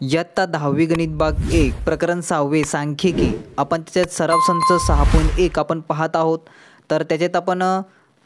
इयत्ता 10वी गणित भाग 1 प्रकरण 6वे सांख्यिकी आपण त्याच्यात सराव संच 6.1 आपण पाहत आहोत. तर त्याच्यात आपण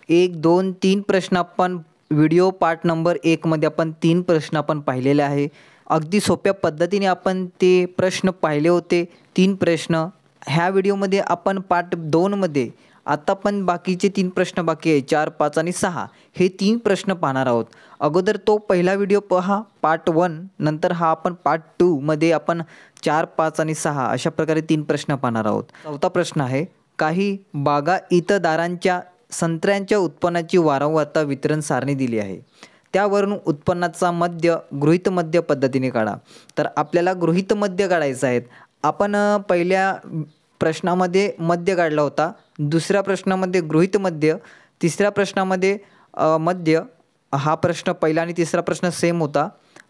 1, 2, 3 प्रश्न आपण व्हिडिओ पार्ट नंबर 1 मध्ये आपण 3 प्रश्न आपण पाहिलेले आहे. अगदी सोप्या पद्धतीने आपण ते प्रश्न पाहिले होते 3 प्रश्न. ह्या व्हिडिओमध्ये आपण पार्ट 2 मध्ये आता पण बाकीचे 3 प्रश्न बाकी आहे 4, 5 आणि 6 हे 3 प्रश्न पाहणार आहोत. अगोदर तो पहिला व्हिडिओ पहा पार्ट 1, नंतर हा आपण पार्ट 2 मध्ये आपण 4, 5 आणि 6 अशा प्रकारे 3 प्रश्न पाहणार आहोत. चौथा प्रश्न आहे, काही बागाईतदारांच्या संत्र्यांच्या उत्पन्नाची वारंवारता वितरण सारणी दिली आहे. त्यावरून उत्पन्नाचा मध्य गृहीत मध्य पद्धतीने काढा. तर आपल्याला गृहीत मध्य काढायचं आहे. आपण पहिल्या प्रश्नामध्ये मध्य काढला होता, दुसऱ्या प्रश्नामध्ये गृहीत मध्य, तिसऱ्या प्रश्नामध्ये मध्य. हा प्रश्न पहिला आणि तिसरा प्रश्न सेम होता.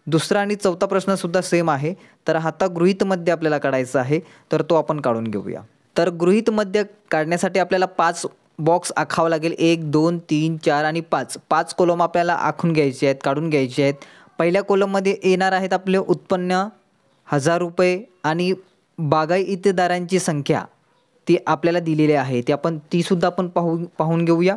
दुसरा आणि चौथा प्रश्नसुद्धा सेम आहे. तर आता गृहीत मध्य आपल्याला काढायचा आहे, तर तो आपण काढून घेऊया. तर गृहीत मध्य काढण्यासाठी आपल्याला 5 बॉक्स आखावं लागेल. 1, 2, 3, 4 आणि 5. 5 कॉलम आपल्याला आखून घ्यायचे आहेत, काढून घ्यायचे आहेत. पहिल्या कॉलममध्ये येणार आहेत आपले उत्पन्न 1000 रुपये आणि बागाईतदारांची संख्या ती आपल्याला दिलेली आहे. ती सुद्धा आपण पाहून घेऊया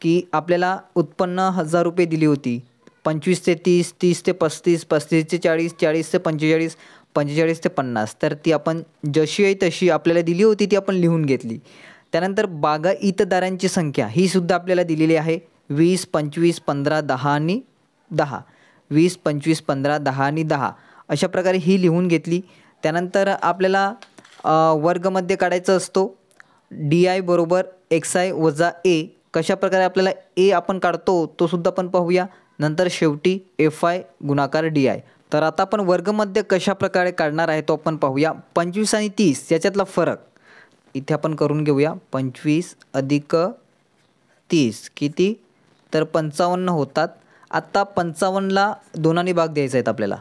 की आपल्याला उत्पन्न 1000 रुपये दिली होती. 25 ते 30, 30 ते 35, 35 ते 40, 40 ते 45, 45 ते 50. तर ती आपण जशी आहे तशी आपल्याला दिली होती ती आपण लिहून घेतली. त्यानंतर बागाईतदारांची संख्या ही सुद्धा आपल्याला दिलेली आहे. 20, 25, 15, 10 आणि 10. 20, 25, 15, 10 आणि 10 अशा प्रकारे ही लिहून घेतली. त्यानंतर आपल्याला वर्गमध्य काढायचा असतो. DI बरोबर XI वजा A. कशा प्रकारे आपल्याला A आपण काढतो तो सुद्धा आपण पाहूया. नंतर शेवटी FI गुणाकार DI. तर आता आपण वर्गमध्य कशा प्रकारे काढणार आहे तो आपण पाहूया. 25 आणि 30 याच्यातला फरक इथे आपण करून घेऊया. 25 अधिक 30 किती, तर 55 होतात. आत्ता 55ला 2 भाग द्यायचा आहेत आपल्याला.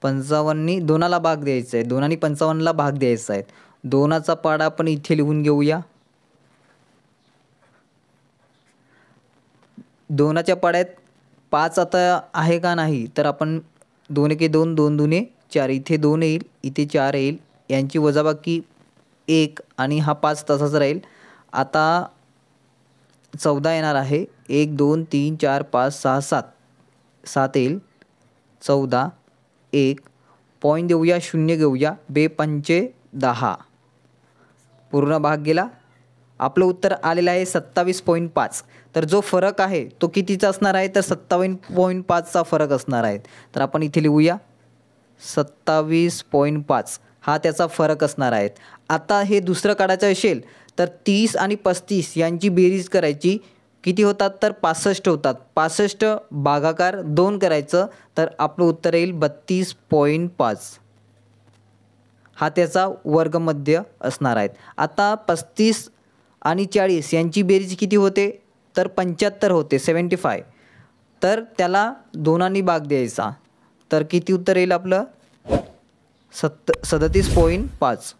55नी 2ला भाग द्यायचा आहे. 2 आणि 55ला भाग द्यायचा आहे. 2चा पाडा आपण इथे लिहून घेऊया. 2च्या पाड्यात 5 आता आहे का नाही, तर आपण 2 एके 2, 2 दुने 4. इथे 2 येईल, इथे 4 येईल. यांची वजाबाकी 1 आणि हा 5 तसाच राहील. आता 14 येणार आहे. 1, 2, 3, 4, 5, 6, 7. 7 येईल. 14, 1 पॉईंट देऊया, 0 घेऊया. 2 पंचे 10 पूर्ण भाग गेला. आपलं उत्तर आलेलं आहे 27.5. तर जो फरक आहे तो कितीचा असणार आहे, तर 27.5चा फरक असणार आहे. तर आपण इथे लिहूया 27.5 हा त्याचा फरक असणार आहे. आता हे दुसरं काढायचं असेल तर 30 आणि 35 यांची बेरीज करायची. किती होतात, तर 65 होतात. 65 भागाकार 2 करायचं, तर आपलं उत्तर येईल 32.5. हा त्याचा वर्गमध्य असणार आहे. आता 35 आणि 40 यांची बेरीज किती होते, तर 75 होते, 75. तर त्याला 2नी भाग द्यायचा, तर किती उत्तर येईल आपलं 37.5.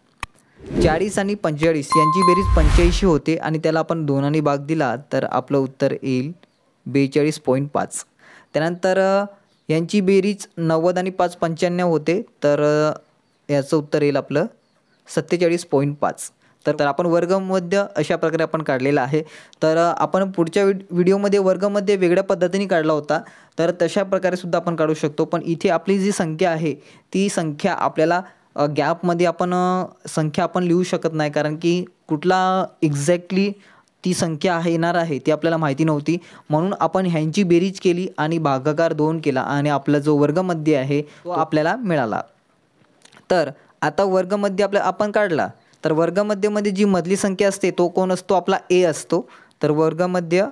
40 आणि 45 यांची बेरीज 85 होते आणि त्याला आपण 2नी भाग दिला, तर आपलं उत्तर येईल 42.5. त्यानंतर यांची बेरीज 90 आणि 5 95 होते, तर याचं उत्तर येईल आपलं 47.5. तर आपण वर्गमध्य अशा प्रकारे आपण काढलेला आहे. तर आपण पुढच्या व्हिडिओमध्ये वर्गमध्य वेगळ्या पद्धतीने काढला होता, तर तशा प्रकारे सुद्धा आपण काढू शकतो. पण इथे आपली जी संख्या आहे ती संख्या आपल्याला गॅपमध्ये आपण संख्या आपण लिहू शकत नाही, कारण की कुठला एक्झॅक्टली ती संख्या येणार आहे ती आपल्याला माहिती नव्हती. म्हणून आपण ह्यांची बेरीज केली आणि भागाकार 2 केला आणि आपला जो वर्गमध्य आहे तो आपल्याला मिळाला. तर आता वर्गमध्य आपण काढला, तर वर्गमध्यमध्ये जी मधली संख्या असते तो कोण असतो, आपला A असतो. तर वर्गमध्य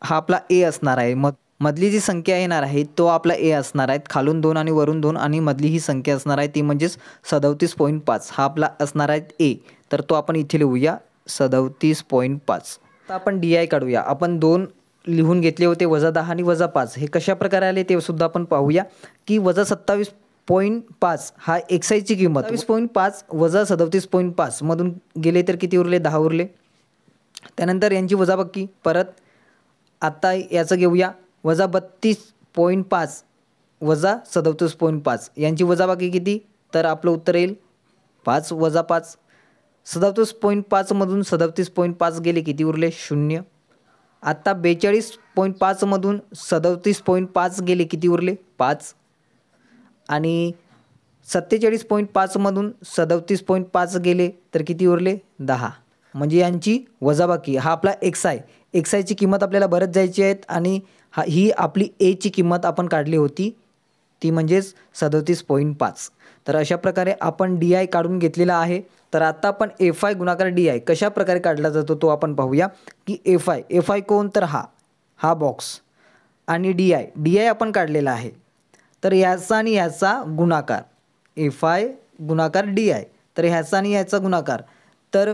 हा आपला A असणार आहे. मधली जी संख्या येणार आहे तो आपला A असणार आहे. खालून 2 आणि वरून 2 आणि मधली ही संख्या असणार आहे ती म्हणजेच 37.5 हा आपला असणार आहे A. तर तो आपण इथे लिहूया 37.5. आता आपण DI काढूया. आपण 2 लिहून घेतले होते, -10 आणि -5. हे कशा प्रकारे आले ते सुद्धा आपण पाहूया की -27.5 हा XIची किंमत 27.5 वजा 37.5 मधून गेले तर किती उरले, 10 उरले. त्यानंतर यांची वजाबाकी परत आता याचं घेऊया. -32.5 वजा 37.5 यांची वजाबाकी किती? तर आपलं उत्तर येईल 5 वजा 5. 37.5 मधून 37.5 गेले, किती उरले? 0. आता 42.5 मधून 37.5 गेले, किती उरले? 5. आणि 47.5 मधून 37.5 गेले तर किती उरले? 10. म्हणजे यांची वजाबाकी हा आपला एक्स आहे. एक्स आयची किंमत आपल्याला बरंच जायची आहेत आणि ही आपली एची किंमत आपण काढली होती, ती म्हणजेच 37.5. तर अशा प्रकारे आपण डी आय काढून घेतलेला आहे. तर आता आपण एफ आय गुणाकार डी आय कशा प्रकारे काढला जातो तो आपण पाहूया. की एफ आय कोण? तर हा बॉक्स आणि डी आय आपण काढलेला आहे. तर ह्याचा आणि ह्याचा गुणाकार एफ आय गुणाकार डी आय. तर ह्याचा आणि ह्याचा गुणाकार तर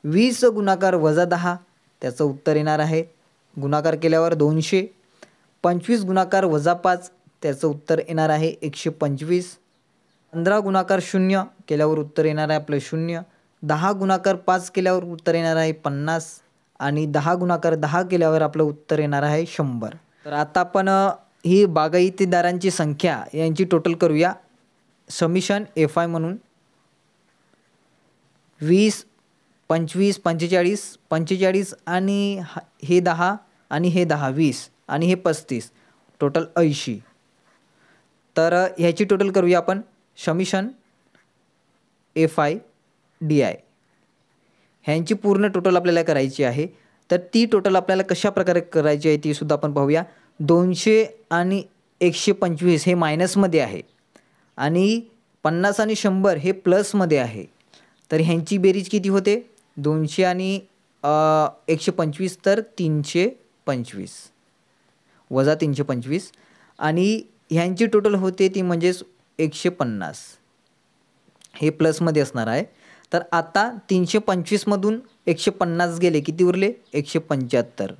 20 गुणाकार वजा 10 त्याचं उत्तर येणार आहे. गुणाकार केल्यावर 200. 25 गुणाकार वजा 5 त्याचं उत्तर येणार आहे 125. 15 गुणाकार 0 केल्यावर उत्तर येणार आहे आपलं 0. 10 गुणाकार 5 केल्यावर उत्तर येणार आहे 50 आणि 10 गुणाकार 10 केल्यावर आपलं उत्तर येणार आहे 100. तर आता आपण ही बागायतीदारांची संख्या यांची टोटल करूया. समिशन एफ आय म्हणून 20 25 45 45 आणि हे 10 आणि हे 10 20 आणि हे 35 टोटल 80. तर ह्याची टोटल करूया आपण. Summation F I D I ह्यांची पूर्ण टोटल आपल्याला करायची आहे. तर ती टोटल आपल्याला कशा प्रकारे करायची आहे ती सुद्धा आपण पाहूया. 200 आणि 125 हे मायनसमध्ये आहे आणि 50 आणि 100 हे प्लसमध्ये आहे. तर ह्यांची बेरीज किती होते? 200 आणि 125 तर 325 वजा 325 आणि ह्यांची टोटल होते ती म्हणजेच 150 हे प्लसमध्ये असणार आहे. तर आता 325मधून 150 गेले, किती उरले? 175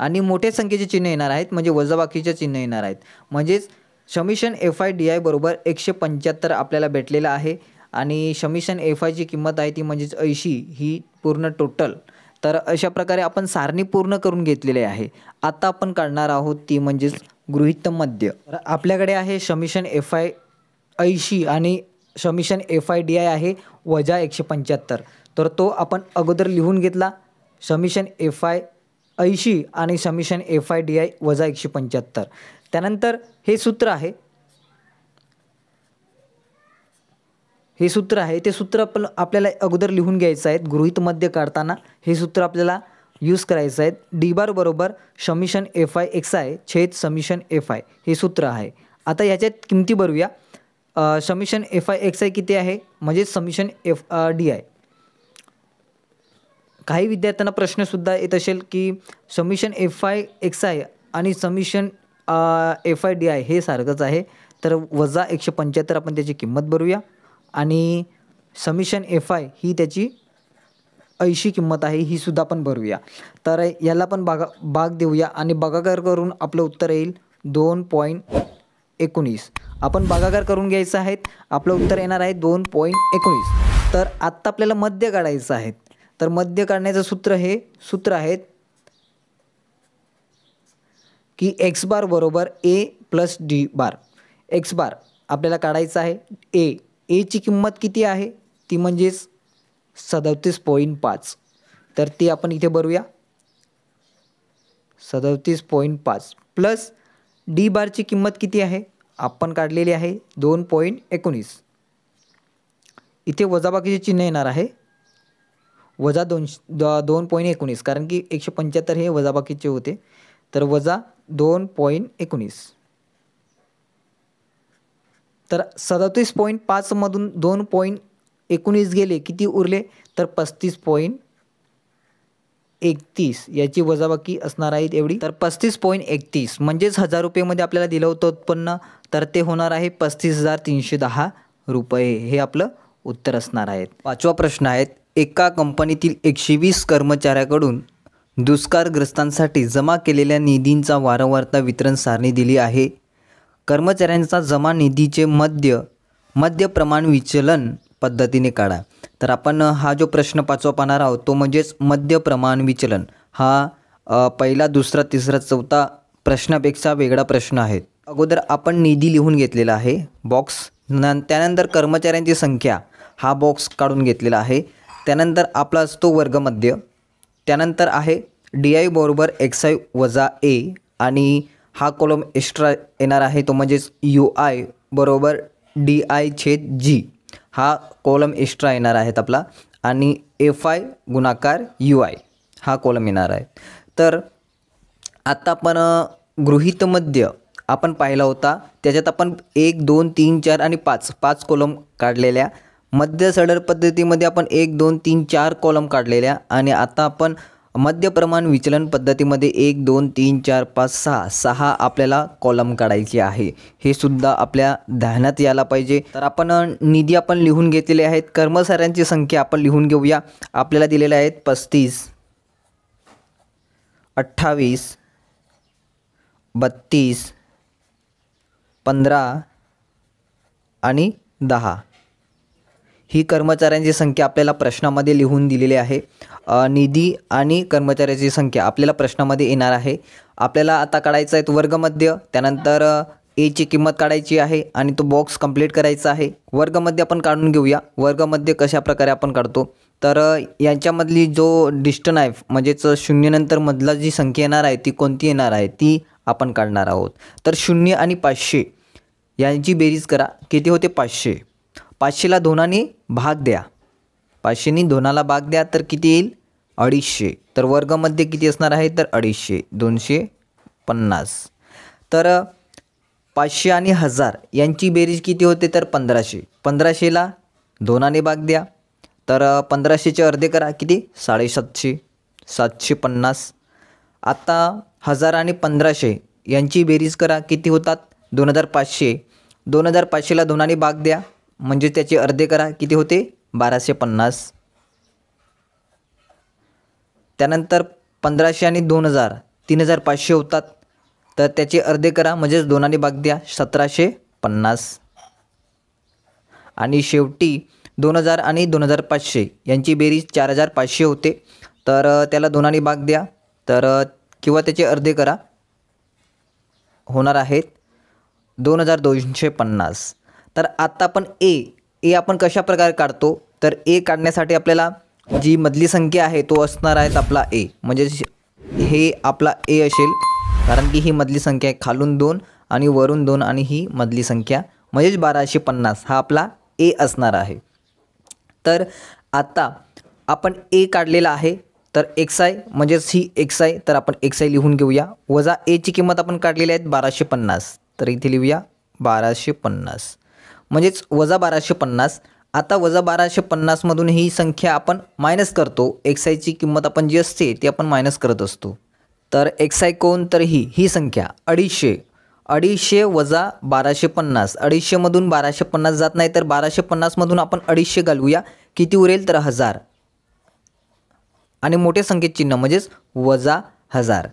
आणि मोठ्या संख्येचे चिन्ह येणार आहेत म्हणजे वजाबाकीचे चिन्ह येणार आहेत. म्हणजेच summation F I D I बरोबर 175 आपल्याला भेटलेलं आहे आणि समिशन एफ आयची किंमत आहे ती म्हणजेच 80 ही पूर्ण टोटल. तर अशा प्रकारे आपण सारणी पूर्ण करून घेतलेली आहे. आता आपण काढणार आहोत ती म्हणजेच गृहीत मध्य. तर आपल्याकडे आहे समिशन एफ आय 80 आणि summation F I D I आहे वजा 175. तर तो आपण अगोदर लिहून घेतला. समिशन एफ आय 80 आणि summation F I D I वजा 175. त्यानंतर हे सूत्र आहे, हे सूत्र आहे ते सूत्र आपल्याला अगोदर लिहून घ्यायचं आहे. गृहीत मध्य काढताना हे सूत्र आपल्याला यूज करायचं आहे. डी बार बरोबर summation F I X I छेद समिशन एफ आय हे सूत्र आहे. आता याच्यात किमती भरूया. Summation F I X I किती आहे म्हणजे समिशन एफ डी आय. काही विद्यार्थ्यांना प्रश्नसुद्धा येत असेल की summation F I X I आणि summation F I D I हे सारखंच आहे. तर वजा 175 आपण त्याची किंमत भरूया आणि समिशन एफ आय ही त्याची 80 किंमत आहे ही सुद्धा आपण भरूया. तर याला पण भाग देऊया आणि भागाकार करून आपलं उत्तर येईल 2.19. आपण भागाकार करून घ्यायचं आहे. आपलं उत्तर येणार आहे 2.19. तर आत्ता आपल्याला मध्य काढायचं आहे. तर मध्य काढण्याचं सूत्र आहे की एक्स बार बरोबर ए प्लस डी बार. एक्स बार आपल्याला काढायचं आहे. एची किंमत किती आहे ती म्हणजेच 37.5. तर ती आपण इथे भरूया 37.5 प्लस डी बारची किंमत किती आहे आपण काढलेली आहे 2.19. इथे वजाबाकीचे चिन्ह येणार आहे वजा 2.19 कारण की 175 हे वजाबाकीचे होते. तर वजा 2.19. तर 37.5 मधून 2.19 गेले, किती उरले? तर 35.31 याची वजाबाकी असणार आहे एवढी. तर 35.31 म्हणजेच 1000 रुपयेमध्ये आपल्याला दिलं होतं उत्पन्न. तर ते होणार आहे 35,310 रुपये हे आपलं उत्तर असणार आहे. 5वा प्रश्न आहे. एका कंपनीतील 120 कर्मचाऱ्याकडून दुष्काळग्रस्तांसाठी जमा केलेल्या निधींचा वारंवारता वितरण सारणी दिली आहे. कर्मचाऱ्यांचा जमा निधीचे मध्य प्रमाण विचलन पद्धतीने काढा. तर आपण हा जो प्रश्न 5वा पाहणार आहोत तो म्हणजेच मध्य प्रमाण विचलन. हा पहिला, दुसरा, तिसरा, चौथा प्रश्नापेक्षा वेगळा प्रश्न आहे. अगोदर आपण निधी लिहून घेतलेला आहे बॉक्स, त्यानंतर कर्मचाऱ्यांची संख्या हा बॉक्स काढून घेतलेला आहे. त्यानंतर आपला असतो वर्गमध्य, त्यानंतर आहे DI बरोबर XI वजा A आणि हा कॉलम एक्स्ट्रा येणार आहे तो म्हणजेच UI बरोबर DI/G हा कॉलम एक्स्ट्रा येणार आहेत आपला आणि FI गुणाकार UI हा कॉलम येणार आहे. तर आता आपण गृहीत मध्य आपण पाहिला होता, त्याच्यात आपण 1 2 3 4 आणि 5 कॉलम काढलेल्या. मध्य सडर पद्धतीमध्ये आपण 1 2 3 4 कॉलम काढलेल्या आणि आता आपण मध्य प्रमाण विचलन पद्धतीमध्ये 1 2 3 4 5 6 आपल्याला कॉलम काढायचे आहे. हे सुद्धा आपल्या ध्यानात यायला पाहिजे. तर आपण निधी आपण लिहून घेतलेले आहेत. कर्मचाऱ्यांची संख्या आपण लिहून घेऊया. आपल्याला दिलेल्या आहेत 35 28 32 15 आणि 10 ही कर्मचाऱ्यांची संख्या आपल्याला प्रश्नामध्ये लिहून दिलेली आहे. निधी आणि कर्मचाऱ्याची संख्या आपल्याला प्रश्नामध्ये येणार आहे. आपल्याला आता काढायचा आहे तो वर्गमध्य, त्यानंतर Aची किंमत काढायची आहे आणि तो बॉक्स कंप्लीट करायचा आहे. वर्गमध्य आपण काढून घेऊया. वर्गमध्य कशा प्रकारे आपण काढतो, तर यांच्यामधली जो डिस्टन्स आहे म्हणजेच शून्यनंतर मधला जी संख्या येणार आहे ती कोणती येणार आहे ती आपण काढणार आहोत. तर 0 आणि 500 यांची बेरीज करा, किती होते 500. 500ला 2ने भाग द्या, 500नी 2ला भाग द्या तर किती येईल 250. तर वर्गमध्ये किती असणार आहे तर 250 250. तर 500 आणि 1000 यांची बेरीज किती होते तर 1500. 1500ला 2ने भाग द्या तर 1500चे अर्धे करा किती 750 750. आता 1000 आणि 1500 यांची बेरीज करा किती होतात 2500. 2500ला 2ने भाग द्या म्हणजे त्याचे अर्धे करा किती होते 1250. त्यानंतर 1500 आणि 2000 3500 होतात तर त्याचे अर्धे करा म्हणजेच 2ने भाग द्या 1750. आणि शेवटी 2000 आणि 2500 यांची बेरीज 4500 होते तर त्याला 2ने भाग द्या तर किंवा त्याचे अर्धे करा होणार आहेत 2250. तर आता आपण ए आपण कशा प्रकारे काढतो तर ए काढण्यासाठी आपल्याला जी मधली संख्या आहे तो असणार आहे आपला ए, म्हणजे हे आपला ए असेल कारण की ही मधली संख्या आहे. खालून 2 आणि वरून 2 आणि ही मधली संख्या म्हणजेच 1250 हा आपला ए असणार आहे. तर आता आपण ए काढलेला आहे तर XI म्हणजेच ही XI तर आपण XI लिहून घेऊया. वजा एची किंमत आपण काढलेली आहे 1250 तर इथे लिहूया 1250 म्हणजेच वजा 1250. आता वजा 1250मधून ही संख्या आपण मायनस करतो. XIची किंमत आपण जी असते ती आपण मायनस करत असतो. तर XI कोण तर ही संख्या 250 वजा 1250. 250मधून 1250 जात नाही तर 1250मधून आपण 250 घालूया किती उरेल तर 1000 आणि मोठे संख्येत चिन्ह म्हणजेच वजा 1000.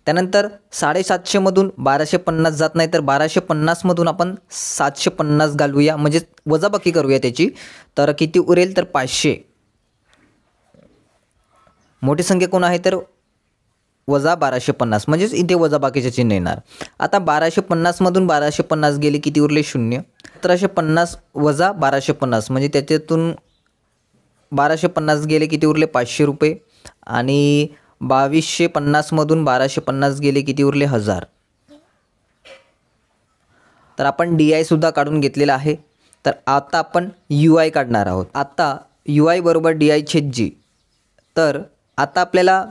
त्यानंतर 750मधून 1250 जात नाही तर 1250मधून आपण 750 घालूया म्हणजे वजाबाकी करूया त्याची तर किती उरेल तर 500. मोठी संख्या कोण आहे तर वजा 1250 म्हणजेच इथे वजाबाकीचे चिन्ह येणार. आता 1250मधून 1250 गेले किती उरले 0. 1750 वजा 1250 म्हणजे त्याच्यातून 1250 गेले किती उरले 500 रुपये आणि 2250मधून 1250 गेले किती उरले 1000. तर आपण DI सुद्धा काढून घेतलेला आहे. तर आता आपण UI काढणार आहोत. आता UI बरोबर DI/G. तर आता आपल्याला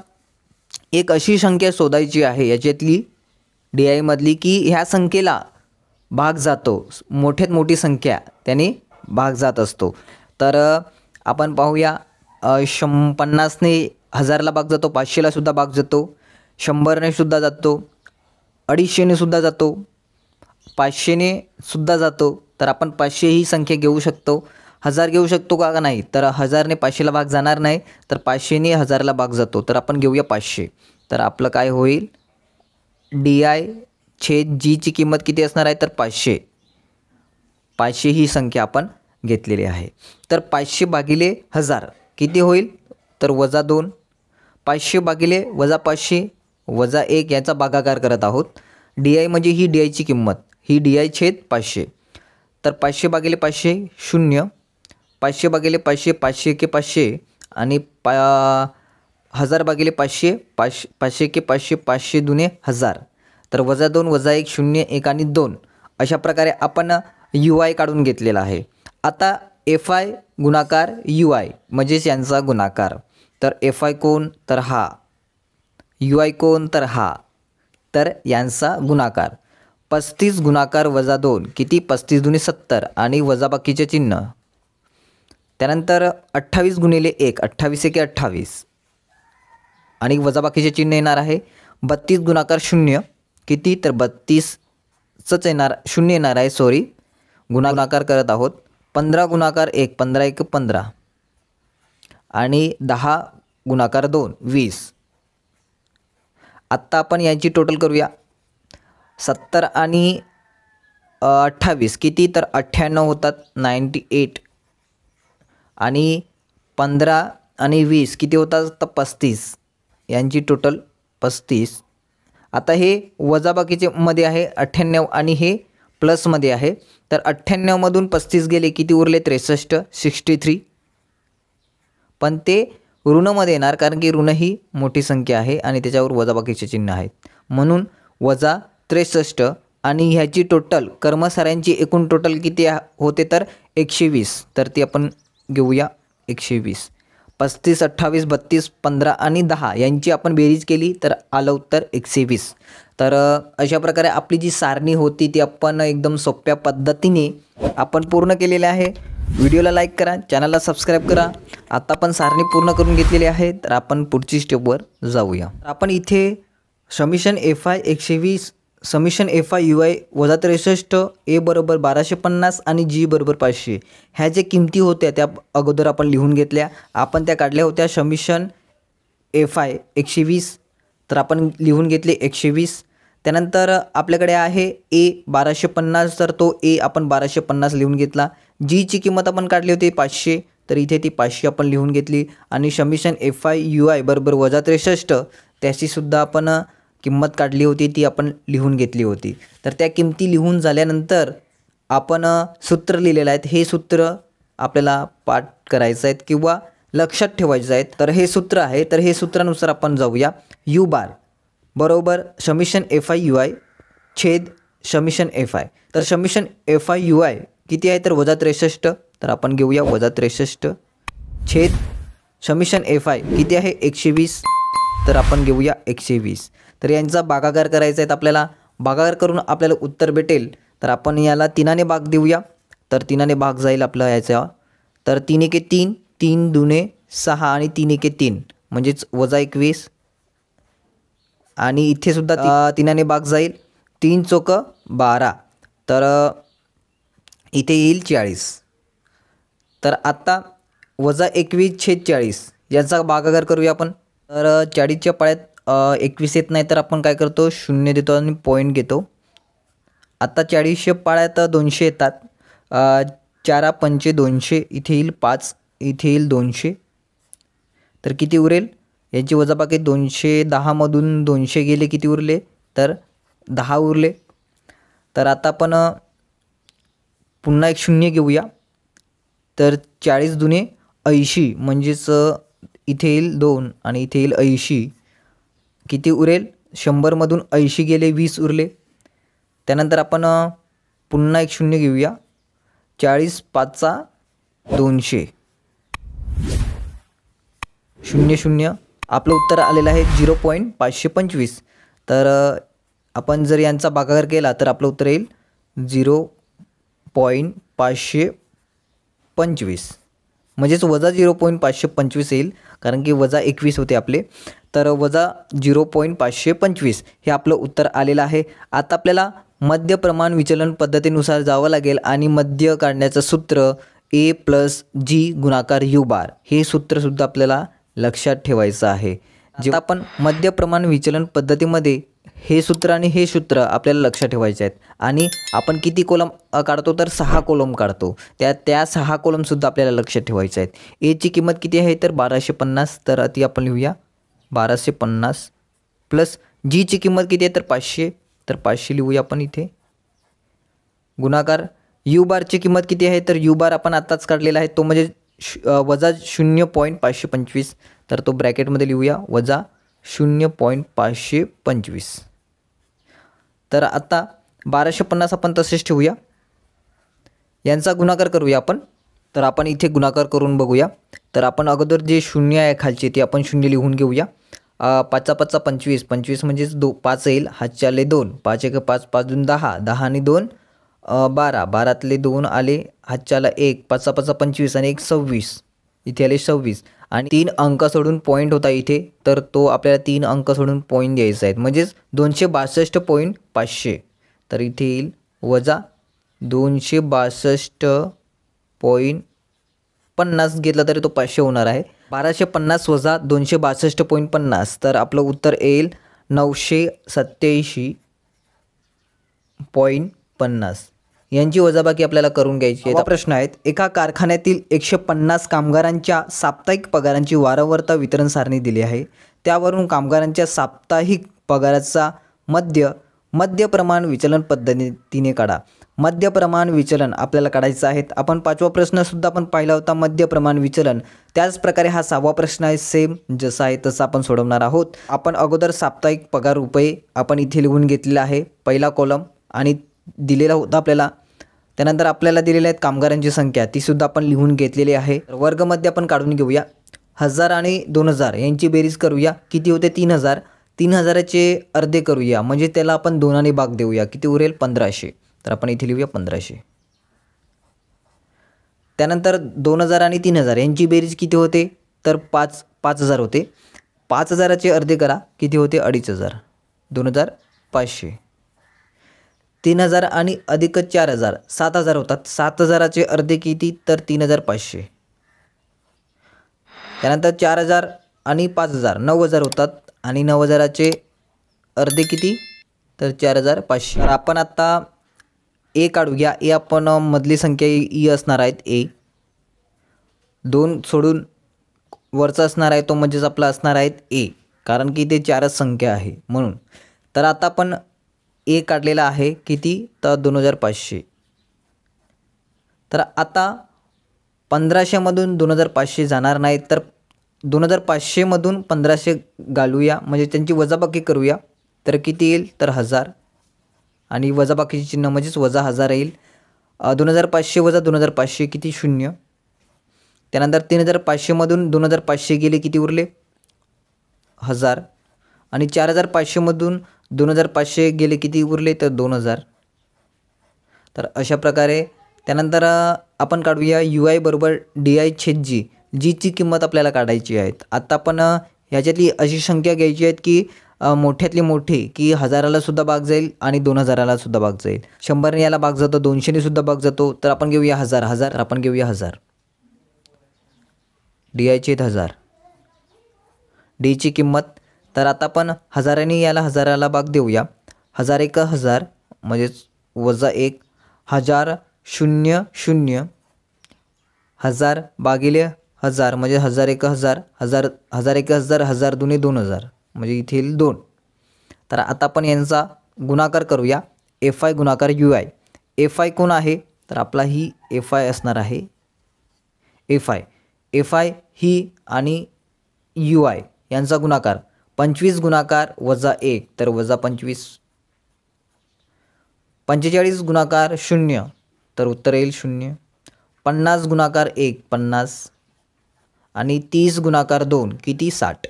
एक अशी संख्या शोधायची आहे याच्यातली DI मधली की ह्या संख्येला भाग जातो, मोठ्यात मोठी संख्या त्याने भाग जात असतो. तर आपण पाहूया 50ने 1000ला भाग जातो, 500ला सुद्धा भाग जातो, 100ने सुद्धा जातो, 250ने सुद्धा जातो, 500ने सुद्धा जातो. तर आपण 500 ही संख्या घेऊ शकतो. 1000 घेऊ शकतो का नाही तर 1000ने 500ला भाग जाणार नाही तर 500ने 1000ला भाग जातो. तर आपण घेऊया 500. तर आपलं काय होईल DI/G ची किंमत किती असणार आहे तर 500. 500 ही संख्या आपण घेतलेली आहे. तर 500 भागिले 1000 किती होईल तर वजा 2. 500 भागिले वजा 500 वजा 1 याचा भागाकार करत आहोत. DI म्हणजे ही DIची किंमत, ही DI छेद 500. तर 500 भागिले 500 0, 500 भागिले 500 500 के 500 आणि 1000 भागिले 500 500 के 500 500 दुने 1000. तर -2 -1 0 1 आणि 2 अशा प्रकारे आपण UI काढून घेतलेला आहे. आता FI गुणाकार UI म्हणजेच यांचा गुणाकार. तर FI कोण तर हा, UI कोण तर हा, तर यांचा गुणाकार. 35 गुणाकार -2 किती 35 दुने 70 आणि वजाबाकीचे चिन्ह. त्यानंतर 28 गुणिले 1 28 एके 28 आणि वजाबाकीचे चिन्ह येणार आहे. 32 गुणाकार 0 किती तर 32च येणार, 0 येणार आहे, सॉरी गुणाकार करत आहोत. 15 गुणाकार 1 15 1 15 आणि 10 गुणाकार 2 20. आत्ता आपण यांची टोटल करूया. 70 आणि 28 किती तर 98 होतात 98 आणि 15 आणि 20 किती होतात तर 35. यांची टोटल 35. आता हे वजाबाकीचे मध्ये आहे 98 आणि हे प्लसमध्ये आहे. तर 98मधून 35 गेले किती उरले 63 63. पण ते ऋणमध्ये येणार कारण की ऋण ही मोठी संख्या आहे आणि त्याच्यावर वजाबाकीचे चिन्ह आहेत म्हणून -63. आणि ह्याची टोटल कर्मचाऱ्यांची एकूण टोटल किती होते तर 120. तर ती आपण घेऊया 120. 35 28 32 15 आणि 10 यांची आपण बेरीज केली तर आलं उत्तर 120. तर अशा प्रकारे आपली जी सारणी होती ती आपण एकदम सोप्या पद्धतीने आपण पूर्ण केलेली आहे. व्हिडिओला लाईक करा, चॅनलला सबस्क्राईब करा. आता आपण सारणी पूर्ण करून घेतलेली आहे. तर आपण पुढची स्टेपवर जाऊया. आपण इथे summation FI 120 summation FI UI -63 A बरोबर 1250 आणि G बरोबर 500 ह्या ज्या किमती होत्या त्या अगोदर आपण लिहून घेतल्या. आपण त्या काढल्या होत्या समिशन FI 120. तर आपण लिहून घेतले 120. त्यानंतर आपल्याकडे आहे A 1250. तर तो A आपण 1250 लिहून घेतला. G ची किंमत आपण काढली होती 500. तर इथे ती 500 आपण लिहून घेतली. आणि समिशन FI UI बरोबर -63 त्याची सुद्धा आपण किंमत काढली होती ती आपण लिहून घेतली होती. तर त्या किमती लिहून झाल्यानंतर आपण सूत्र लिहिलेलं आहे. हे सूत्र आपल्याला पाठ करायचं आहे किंवा लक्षात ठेवायचं आहे. तर हे सूत्र आहे. तर हे सूत्रानुसार आपण जाऊया. U बार बरोबर समिशन FI UI छेद समिशन FI. तर समिशन FI UI किती आहे तर -63. तर आपण घेऊया -63 छेद समिशन FI किती आहे 120. तर आपण घेऊया 120. तर यांचा भागाकार करायचा आहे. आपल्याला भागाकार करून आपल्याला उत्तर भेटेल. तर आपण याला 3ने भाग देऊया. तर 3ने भाग जाईल आपला याचा. तर 3 एके 3 3 दुने 6 आणि 3 एके 3 म्हणजेच -21. आणि इथे सुद्धा 3ने भाग जाईल. 3 चौक 12. तर इथे येईल 40. तर आता -21 छेद 40 याचा भागाकार करूया आपण. तर 40च्या पाड्यात 21 येत नाही तर आपण काय करतो 0 देतो आणि पॉईंट घेतो. आता 40च्या पाड्यात 200 येतात. 4 पंचे 200 इथे येईल 5 इथे येईल 200. तर किती उरेल याची वजाबाकी 210मधून 200 गेले किती उरले तर 10 उरले. तर आता आपण पुन्हा एक 0 घेऊया. तर 40 दुने 80 म्हणजेच इथे येईल 2 आणि इथे येईल 80. किती उरेल 100मधून 80 गेले 20 उरले. त्यानंतर आपण पुन्हा एक 0 घेऊया. 40 5 200 0 0. आपलं उत्तर आलेलं आहे 0.525. तर आपण जर यांचा भागाकार केला तर आपलं उत्तर येईल 0.525 म्हणजेच -0.525 येईल कारण की -21 होते आपले. तर -0.525 हे आपलं उत्तर आलेलं आहे. आता आपल्याला मध्य प्रमाण विचलन पद्धतीनुसार जावं लागेल आणि मध्य काढण्याचं सूत्र A + G गुणाकार U बार हे सूत्रसुद्धा आपल्याला लक्षात ठेवायचं आहे. जेव्हा आपण मध्य प्रमाण विचलन पद्धतीमध्ये हे सूत्र आणि हे सूत्र आपल्याला लक्षात ठेवायचे आहेत. आणि आपण किती कॉलम काढतो तर 6 कॉलम काढतो. त्या 6 कॉलमसुद्धा आपल्याला लक्षात ठेवायचे आहेत. ए ची किंमत किती आहे तर 1250. तर ती आपण लिहूया 1250 प्लस जी ची किंमत किती आहे तर 500. तर 500 लिहूया आपण इथे. गुणाकार यू बारची किंमत किती आहे, तर यू बार आपण आत्ताच काढलेला आहे, तो म्हणजे वजा 0.525. तर तो ब्रॅकेटमध्ये लिहूया, वजा 0.525. तर आता 1250 आपण तसेच ठेवूया. यांचा गुणाकार करूया आपण. तर आपण इथे गुणाकार करून बघूया. तर आपण अगोदर जे शून्य आहे खालचे ते आपण शून्य लिहून घेऊया. 5 5 25, 25 म्हणजेच 5 येईल, हातच्याले 2, 5 1 5, 5 2 10, 10 आणि 2 12, 12तले 2 आले, हातच्याला 1, 5 5 25 आणि 1 26, इथे आले 26 आणि 3 अंक सोडून पॉईंट होता इथे, तर तो आपल्याला 3 अंक सोडून पॉईंट द्यायचा आहे, म्हणजेच 262.500. तर इथे येईल वजा 262.50 घेतला तरी तो 500 होणार आहे. 1250 वजा 262.50, तर आपलं उत्तर येईल 987.50. यांची वजाबाकी आपल्याला करून घ्यायची आहे. प्रश्न आहेत, एका कारखान्यातील 150 कामगारांच्या साप्ताहिक पगारांची वारंवारता वितरण सारणी दिली आहे. त्यावरून कामगारांच्या साप्ताहिक पगाराचा मध्य प्रमाण विचलन पद्धतीने काढा. मध्य प्रमाण विचलन आपल्याला काढायचं आहे. आपण 5वा प्रश्नसुद्धा आपण पाहिला होता मध्य प्रमाण विचलन. त्याच प्रकारे हा 6वा प्रश्न आहे, सेम जसा आहे तसं आपण सोडवणार आहोत. आपण अगोदर साप्ताहिक पगार रुपये आपण इथे लिहून घेतलेला आहे, पहिला कॉलम, आणि दिलेला होता आपल्याला. त्यानंतर आपल्याला दिलेल्या आहेत कामगारांची संख्या, ती सुद्धा आपण लिहून घेतलेली आहे. वर्गमध्ये आपण काढून घेऊया. 1000 आणि 2000 यांची बेरीज करूया, किती होते 3000. 3000चे अर्धे करूया, म्हणजे त्याला आपण 2 ने भाग देऊया, किती उरेल 1500. तर आपण इथे लिहूया 1500. त्यानंतर 2000 आणि 3000 यांची बेरीज किती होते, तर 5000 होते. 5000चे अर्धे करा, किती होते 2500, 2500. 3000 आणि अधिक 4000 7000 होतात. 7000चे अर्धे किती, तर 3500. त्यानंतर 4000 आणि 5000 9000 होतात, आणि 9000चे अर्धे किती, तर 4500. तर आपण आता ए काढूया. ए आपण मधली संख्या ई असणार आहेत, ए 2 सोडून वरचा असणार आहे तो म्हणजेच आपला असणार आहेत ए, कारण की ते 4च संख्या आहे म्हणून. तर आता आपण ए काढलेला आहे, किती, तर 2500. तर आता 1500मधून 2500 जाणार नाहीत, तर 2500मधून 1500 घालूया, म्हणजे त्यांची वजाबाकी करूया. तर किती येईल, तर 1000, आणि वजाबाकीचे चिन्ह म्हणजेच वजा 1000 येईल. 2500 वजा 2500 किती, 0. त्यानंतर 3500मधून 2500 गेले, किती उरले 1000, आणि 4500मधून 2500 गेले, किती उरले, तर 2000. तर अशा प्रकारे त्यानंतर आपण काढूया यू आय बरोबर डी आय छेद जी. जीची किंमत आपल्याला काढायची आहे. आता आपण ह्याच्यातली अशी संख्या घ्यायची आहेत की मोठ्यातली मोठी, की 1000ला सुद्धा भाग जाईल आणि 2000ला सुद्धा भाग जाईल. 100ने याला भाग जातो, 200ने सुद्धा भाग जातो. तर आपण घेऊया 1000. तर आपण घेऊया 1000. डी आय छेद 1000, डीची किंमत. तर आता आपण 1000ने याला 1000ला भाग देऊया. 1000 1 1000 म्हणजेच वजा 1, 1000 0 0, 1000 भागिले 1000 म्हणजे 1000 1 1000, 1000 1 1000, 1000 2 2000 म्हणजे इथे येईल 2. तर आता आपण यांचा गुणाकार करूया. एफ आय गुणाकार यू आय. एफ आय कोण आहे, तर आपला ही एफ आय असणार आहे. एफ आय ही आणि यू आय यांचा गुणाकार 25 गुणाकार वजा 1, तर वजा 25. 45 गुणाकार 0, तर उत्तर येईल 0. 50 गुणाकार 1 50, आणि 30 गुणाकार 2 किती 60.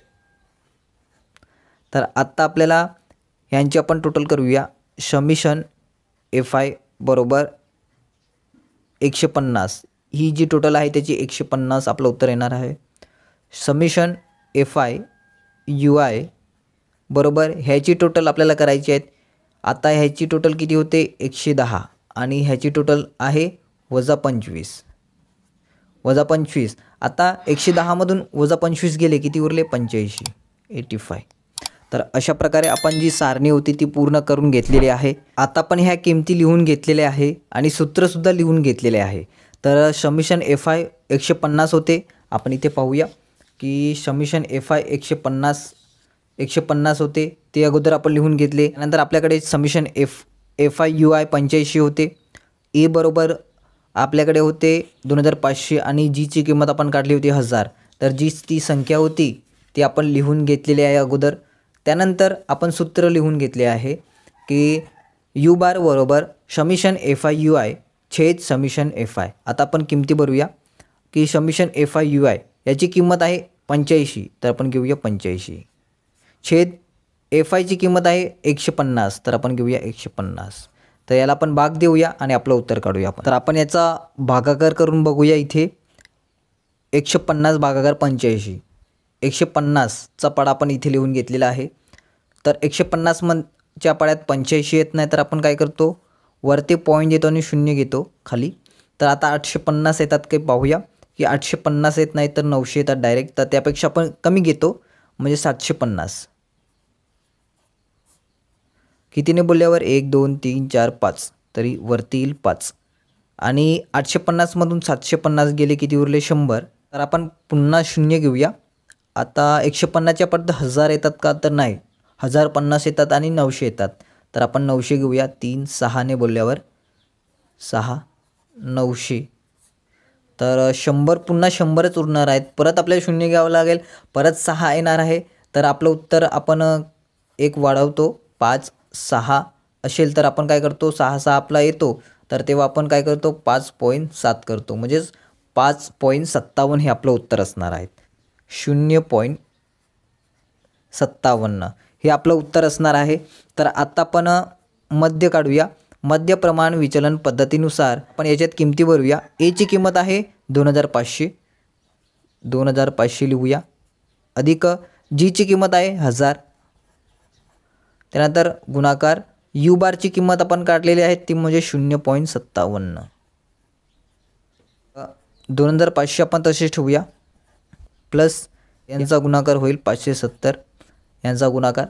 तर आत्ता आपल्याला यांची आपण टोटल करूया. समिशन एफ आय बरोबर 150, ही जी टोटल आहे त्याची 150 आपलं उत्तर येणार आहे. Summation F I you I बरोबर ह्याची टोटल आपल्याला करायची आहेत. आता ह्याची टोटल किती होते 110, आणि ह्याची टोटल आहे वजा 25. आता 110मधून वजा 25 गेले, किती उरले 85, 85. तर अशा प्रकारे आपण जी सारणी होती ती पूर्ण करून घेतलेली आहे. आता आपण ह्या किमती लिहून घेतलेल्या आहे आणि सूत्रसुद्धा लिहून घेतलेले आहे. तर समिशन एफ आय 150 होते. आपण इथे पाहूया की समिशन एफ आय 150 होते, ते अगोदर आपण लिहून घेतले. नंतर आपल्याकडे summation F I you I 85 होते. ए बरोबर आपल्याकडे होते 2500 आणि जीची किंमत आपण काढली होती 1000. तर जी ती संख्या होती ती आपण लिहून घेतलेली आहे अगोदर. त्यानंतर आपण सूत्र लिहून घेतले आहे की यू बार बरोबर summation F I you I छेद समिशन एफ आय. आता आपण किमती भरूया की summation F I you I याची किंमत आहे 85, तर आपण घेऊया 85 छेद एफ आयची किंमत आहे 150, तर आपण घेऊया 150. तर याला आपण भाग देऊया आणि आपलं उत्तर काढूया आपण. तर आपण याचा भागाकार करून बघूया. इथे 150 भागाकार 85, 150चा पाडा आपण इथे लिहून घेतलेला आहे. तर 150च्या पाड्यात 85 येत नाही, तर आपण काय करतो वरती पॉईंट देतो आणि 0 घेतो खाली. तर आता 850 येतात काही पाहूया की 850 येत नाही तर 900 येतात डायरेक्ट. तर त्यापेक्षा आपण कमी घेतो म्हणजे 750. कितीने बोलल्यावर 1 2 3 4 5, तरी वरती येईल 5. आणि 850मधून 750 गेले किती उरले 100. तर आपण पुन्हा 0 घेऊया. आता 150च्या पडत 1000 येतात का, तर नाही, 1050 येतात आणि 900 येतात. तर आपण 900 घेऊया. 3 6ने बोलल्यावर 6 900. तर 100 पुन्हा 100च उरणार आहेत. परत आपल्याला 0 घ्यावं लागेल, परत 6 येणार आहे. तर आपलं उत्तर आपण एक वाढवतो 5 6 असेल तर आपण काय करतो 6 6 आपला येतो. तर तेव्हा आपण काय करतो 5.7 करतो, म्हणजेच 5.57 हे आपलं उत्तर असणार आहे. 0.57 हे आपलं उत्तर असणार आहे. तर आता आपण मध्य काढूया. मध्य प्रमाण विचलन पद्धतीनुसार आपण याच्यात किमती भरूया. एची किंमत आहे 2500, 2500 लिहूया, अधिक जीची किंमत आहे 1000. त्यानंतर गुणाकार यू बारची किंमत आपण काढलेली आहे ती म्हणजे 0.57. 2500 आपण तसेच ठेवूया, प्लस यांचा गुणाकार होईल 570. यांचा गुणाकार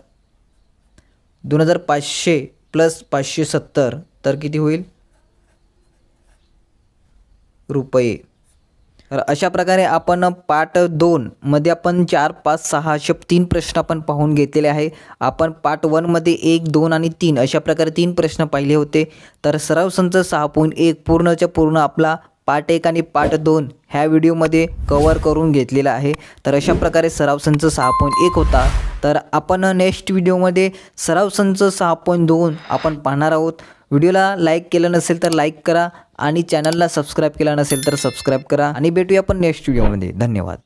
2500 प्लस 570 तर किती होईल रुपये. तर अशा प्रकारे आपण पार्ट 2 मध्ये आपण 4 5 6 असे 3 प्रश्न आपण पाहून घेतलेले आहे. आपण पार्ट 1 मध्ये 1 2 आणि 3 अशा प्रकारे 3 प्रश्न पाहिले होते. तर सराव संच 6.1 पूर्णच्या पूर्ण आपला पार्ट 1 आणि पार्ट 2 ह्या व्हिडिओमध्ये कव्हर करून घेतलेला आहे. तर अशा प्रकारे सराव संच 6.1 होता. तर आपण नेक्स्ट व्हिडिओमध्ये सराव संच 6.2 आपण पाहणार आहोत. व्हिडिओला लाईक केलं नसेल तर लाईक करा आणि चॅनलला सबस्क्राईब केला नसेल तर सबस्क्राईब करा आणि भेटूया आपण नेक्स्ट व्हिडिओमध्ये. धन्यवाद.